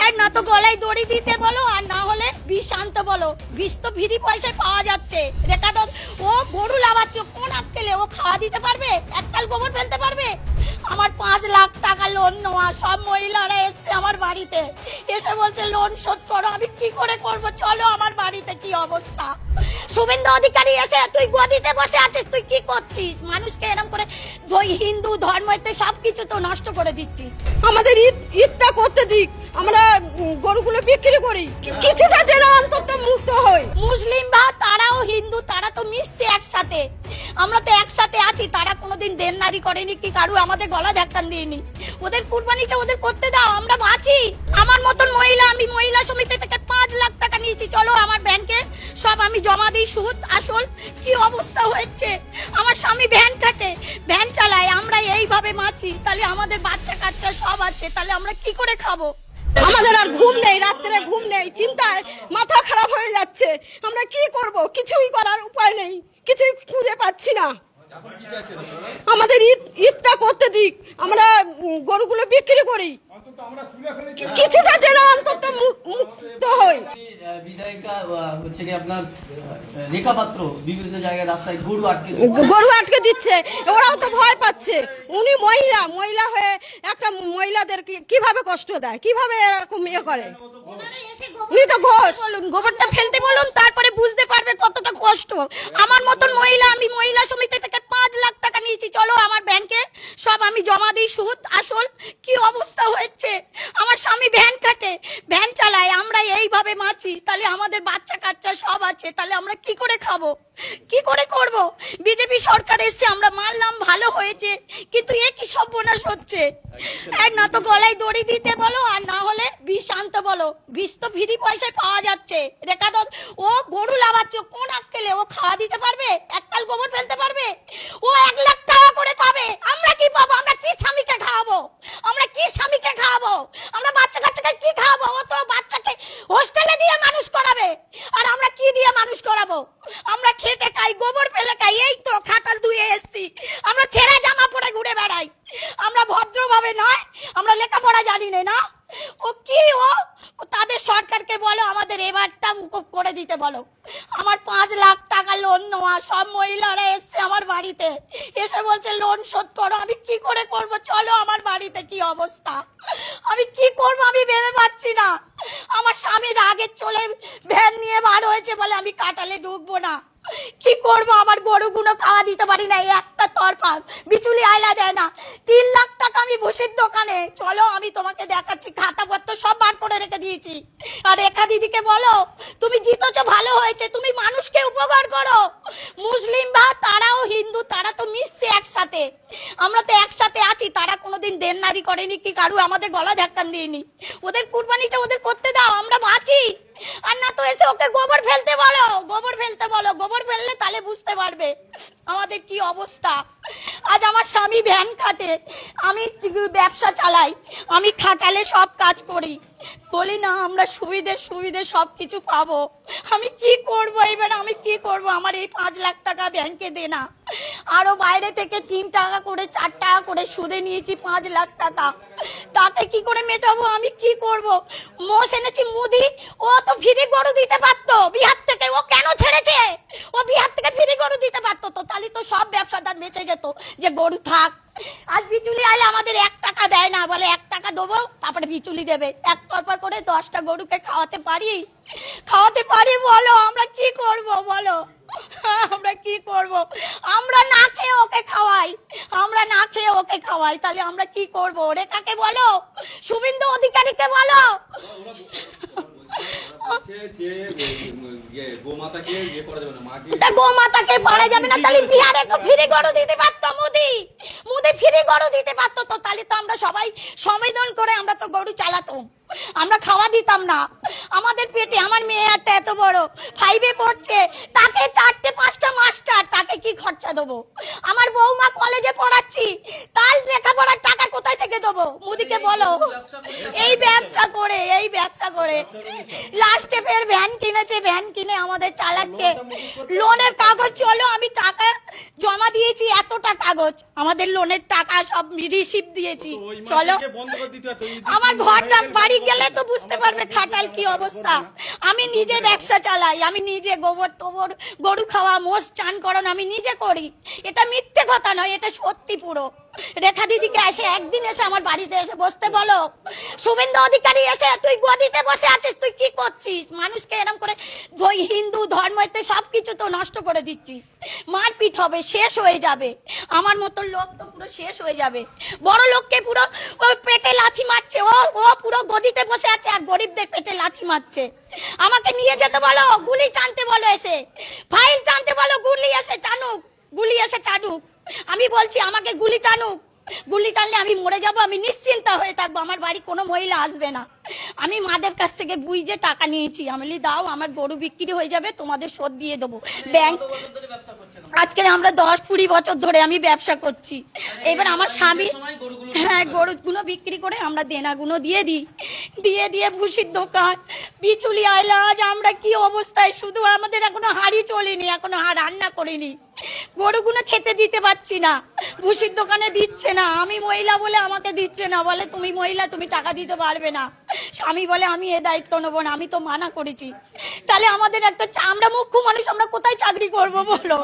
এক না তো গলায় দড়ি দিতে বলো, আর না হলে বিষ আনতে বলো। বিষ তো ফ্রি পয়সায় পাওয়া যাচ্ছে। রেখা তো ও গরু লাগাচ্ছে, কোন আক্কেলে ও খাওয়া দিতে পারবে? এককাল গোবর ফেলতে পারবে? আমার 5 লাখ টাকা লোন নেওয়া, সব মহিলারা এসছে আমার বাড়িতে, এসে বলছে লোন শোধ করো। আমি কি করে করব? চলো আমার বাড়িতে কি অবস্থা। শুভেন্দু অধিকারী এসে, তুই গদিতে বসে আছিস, তুই কি করছিস? মানুষকে এরকম করে হিন্দু ধর্মতে সবকিছু তো নষ্ট করে দিচ্ছিস। আমাদের ঈদটা করতে দিক, আমরা গরুগুলো বিক্রি করি, কিছুটা যেন অন্তত মুক্ত হই। মুসলিম বা তারাও হিন্দু, তারা তো মিশছে একসাথে, আমরা তো একসাথে আছি। তারা কোনোদিন দেনদারি করেনি কি কারু আমাদের গলা ধাক্কান দিইনি। ওদের কুরবানিটা ওদের করতে দাও, আমরা বাঁচি। আমার মতন মহিলা, আমি মহিলা সমিতি থেকে 5 লাখ টাকা নিয়েছি, চলো আমার ব্যাংকে সব আমি জমা দিই, সুদ আসল। কি অবস্থা হচ্ছে, আমার স্বামী ভ্যান কাটে, ভ্যান চালায়, আমরা এইভাবে বাঁচি। তাহলে আমাদের বাচ্চা কাচ্চা সব আছে, তাহলে আমরা কি করে খাবো? আমাদের আর ঘুম নেই, রাত্রে ঘুম নেই, চিন্তায় মাথা খারাপ হয়ে যাচ্ছে। আমরা কি করব? কিছুই করার উপায় নেই, কিছুই খুঁজে পাচ্ছি না। আমাদের ঈদটা করতে দিক, আমরা গরুগুলো বিক্রি করি, কিছুটা যেন অন্তত মুক্ত হই। বিধায়িকা হচ্ছে কি আপনার রেখা পাত্র বিভিন্ন জায়গায় রাস্তায় গরু আটকে দিচ্ছে, ওরাও তো ভয় পাচ্ছে। উনি মহিলা হয়ে একটা মহিলাদের কিভাবে কষ্ট দেয়, কিভাবে এরকম ইয়ে করে। উনি তো ঘোষ, গোবরটা ফেলতে বলুন, তারপরে বুঝতে পারবে কতটা কষ্ট। আমার মতন মহিলা, আমি মহিলা সমিতি থেকে 5 লাখ টাকা নিয়েছি, চলো আমার ব্যাংকে সব আমি জমা দিই, সুদ আসল। কি অবস্থা হচ্ছে, আমার স্বামী ভ্যান কাটে, ভ্যান চালায়, আমরা এইভাবে বাঁচি। তাহলে আমাদের বাচ্চা কাচ্চা সব আছে, তাহলে আমরা কি করে খাবো, কি করে করব? বিজেপি সরকার এসছে, আমরা মানলাম, ভালো হয়েছে, কিন্তু এ কি সর্বনাশ হচ্ছে। এক না তো গলায় দড়ি দিতে বলো, আর না হলে বিষ আনতে বলো। বিষ তো ফ্রি পয়সায় পাওয়া যাচ্ছে। রেখা তো ও গরু লাগাচ্ছে, কোন আক্কেলে ও খাওয়া দিতে পারবে? এককাল গোবর ফেলতে পারবে? ও 1 লাখ টাকা করে পাবে, আমরা কি পাবো? আমরা কি স্বামীকে খাওয়াবো? আমরা কি স্বামীকে খাওয়াবো? আমরা বাচ্চা কাচ্চাকে কি খাওয়াবো? ও তো বাচ্চাকে হোস্টেলে দিয়ে মানুষ করাবে, আর আমরা কি দিয়ে মানুষ করাবো? আমরা খেটে খাই, গোবর ফেলে খাই, এই তো খাটাল ধুয়ে এসছি, আমরা ছেঁড়া জামা পরে ঘুরে বেড়াই। আমরা ভদ্রভাবে নয়, আমরা লেখাপড়া জানি না। ও কি ও তাদের সরকারকে বলো আমাদের এবারটা মুকুব করে দিতে বলো। আমার 5 লাখ টাকা লোন নেওয়া, সব মহিলারা এসছে আমার বাড়িতে, এসে বলছে লোন শোধ করো। আমি কি করে করব? চলো আমার বাড়িতে কি অবস্থা, আমি কি করব আমি ভেবে পাচ্ছি না। আমার স্বামী রাগে চলে ভ্যান নিয়ে বার হয়েছে, বলে আমি কাটালে ঢুকবো না। কি করব? আমার গরুগুলো খাওয়া দিতে পারি না, একটা তরফা বিচুলি আয়লা দেয় না। 3 লাখ টাকা আমি ভুসির দোকানে, চলো আমি তোমাকে দেখাচ্ছি, খাতাপত্র সব বার করে রেখে দিয়েছি। আর রেখা দিদিকে বলো তুমি জিতেছো, ভালো হয়েছে, তুমি মানুষকে উপকার করো। মুসলিম বা তারাও হিন্দু, তারা তো মিশছে একসাথে, আমরা তো একসাথে আছি। তারা কোনোদিন দেনদারি করেনি কি কারু আমাদের গলা ধাক্কান দিইনি। ওদের কুরবানিটা ওদের করতে দাও, আমরা বাঁচি। আর না তো এসে ওকে গোবর ফেলতে বলো, গোবর ফেলতে বলো। গোবর ফেললে তাহলে বুঝতে পারবে আমাদের কি অবস্থা। আজ আমার স্বামী ভ্যান কাটে, আমি ব্যবসা চালাই, আমি খাটালে সব কাজ করি, বলি না আমরা সুবিধে সবকিছু পাবো। আমি কি করব এবার, আমি কি করব? আমার এই 5 লাখ টাকা ব্যাংকে দেনা, আরো বাইরে থেকে 3 টাকা করে 4 টাকা করে সুদে নিয়েছি 5 লাখ টাকা, তাতে কি করে মেটাবো? আমি কি করব? মোষ এনেছি মুদি, ও তো ফ্রি গরু দিতে পারতো বিহার থেকে, ও কেন ছেড়েছে? ও বিহার থেকে ফ্রি গরু দিতে পারতো তো, তাহলে তো সব ব্যবসাদার বেঁচে যেত যে গরু থাক। আজ বিচুলি আইলে আমাদের 1 টাকা দেয় না, বলে 1 টাকা দেবো তারপরে বিচুলি দেবে। এক তরফা করে 10টা গরুকে খাওয়াতে পারি বলো? আমরা কি করব বলো? আমরা কি করব? আমরা না খেয়ে ওকে খাওয়াই, তাহলে আমরা কি করব? রেখাকে বলো, শুভেন্দু অধিকারীকে বলো। গোমাতাকে পারা যাবে না, তাহলে বিহারে তো ফ্রি গরু দিতে পারতো, মুদি ফ্রি গরু দিতে পারতো তো, তাহলে তো আমরা সবাই সম্মেলন করে আমরা তো গরু চালাতাম, আমরা খাওয়া দিতাম না। আমাদের পেটে, আমার মেয়ে একটা এত বড় 5-এ পড়ছে, তাকে 4-5টা মাস্টার, তাকে কি খরচা দেবো? আমার বৌমা কলেজে পড়াচ্ছি, তার লেখাপড়ার টাকা কোথায় থেকে দেবো? মুদিকে বলো। এই ব্যবসা করে লাস্টে ফের ভ্যান কিনেছে, ভ্যান কিনে আমাদের চালাচ্ছে। লোনের কাগজ, চলো আমি টাকা জমা দিয়েছি, এতটা কাগজ, আমাদের লোনের টাকা সব রিসিপ্ট দিয়েছি, চলো। আমার ঘরটা বাড়ি গেলে তো বুঝতে পারবে খাটাল কি অবস্থা। আমি নিজে ব্যবসা চালাই, আমি নিজে গোবর টোবর গরু খাওয়া মোষ চান করানো আমি নিজে করি। এটা মিথ্যে কথা নয়, এটা সত্যি পুরো। রেখা দিদিকে এসে একদিন এসে আমার বাড়িতে এসে বসতে বলো। শুভেন্দু অধিকারী এসে তুই গদিতে বসে আছিস, তুই কি করছিস? মানুষকে এরকম করে হিন্দু ধর্মতে সবকিছু তো নষ্ট করে দিচ্ছিস। মারপিট হবে, শেষ হয়ে যাবে। আমার মতো লোক তো পুরো শেষ হয়ে যাবে। বড় লোককে পুরো পেটে লাথি মারছে, ও পুরো গদিতে বসে আছে আর গরিবদের পেটে লাথি মারছে। আমাকে নিয়ে যেতে বলো, গুলি টানতে বলো, এসে ফাইল টানতে বলো, গুলি এসে টানুক, গুলি এসে টানুক। আমি বলছি আমাকে গুলি টানুক, গুলি টানলে আমি মরে যাব, আমি নিশ্চিন্ত হয়ে থাকবো, আমার বাড়ি কোনো মহিলা আসবে না। আমি মাদের কাছ থেকে বুঝে টাকা নিয়েছি, আমি বলি দাও আমার গরু বিক্রি হয়ে যাবে, তোমাদের শোধ দিয়ে দেবো। ব্যাংক আজকে আমরা 10-20 বছর ধরে আমি ব্যবসা করছি। এবার আমার স্বামী, হ্যাঁ, গরুগুলো বিক্রি করে আমরা দেনাগুলো দিয়ে দিই, দিয়ে ভুসির দোকান, বিচুলি আইলা, আজ আমরা কি অবস্থায়। শুধু আমাদের এখনো হাড়ি চলিনি, এখনো রান্না করিনি, গরুগুলো খেতে দিতে পারছি না, ভুসির দোকানে দিচ্ছে না। আমি মহিলা বলে আমাকে দিচ্ছে না, বলে তুমি মহিলা, তুমি টাকা দিতে পারবে না। স্বামী বলে আমি এ দায়িত্ব নেবো না, আমি তো মানা করেছি। তাহলে আমাদের একটা আমরা মুখ্য মানুষ, আমরা কোথায় চাকরি করবো বলো?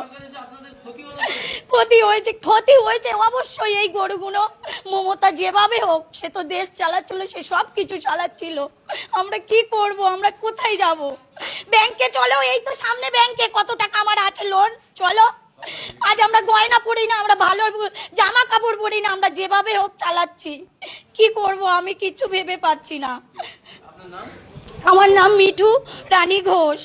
ক্ষতি হয়েছে অবশ্যই। এই গরুগুলো মমতা যেভাবে হোক, সে তো দেশ চালাচ্ছিল, সে সব কিছু চালাচ্ছিল। আমরা কি করব, আমরা কোথায় যাব? ব্যাংকে চলো, এই তো সামনে ব্যাংকে কত টাকা আমার আছে লোন, চলো। আজ আমরা গয়না পরি না, আমরা ভালো জামা কাপড় পরি না, আমরা যেভাবে হোক চালাচ্ছি। কি করব আমি কিছু ভেবে পাচ্ছি না। আমার নাম মিঠু রানী ঘোষ।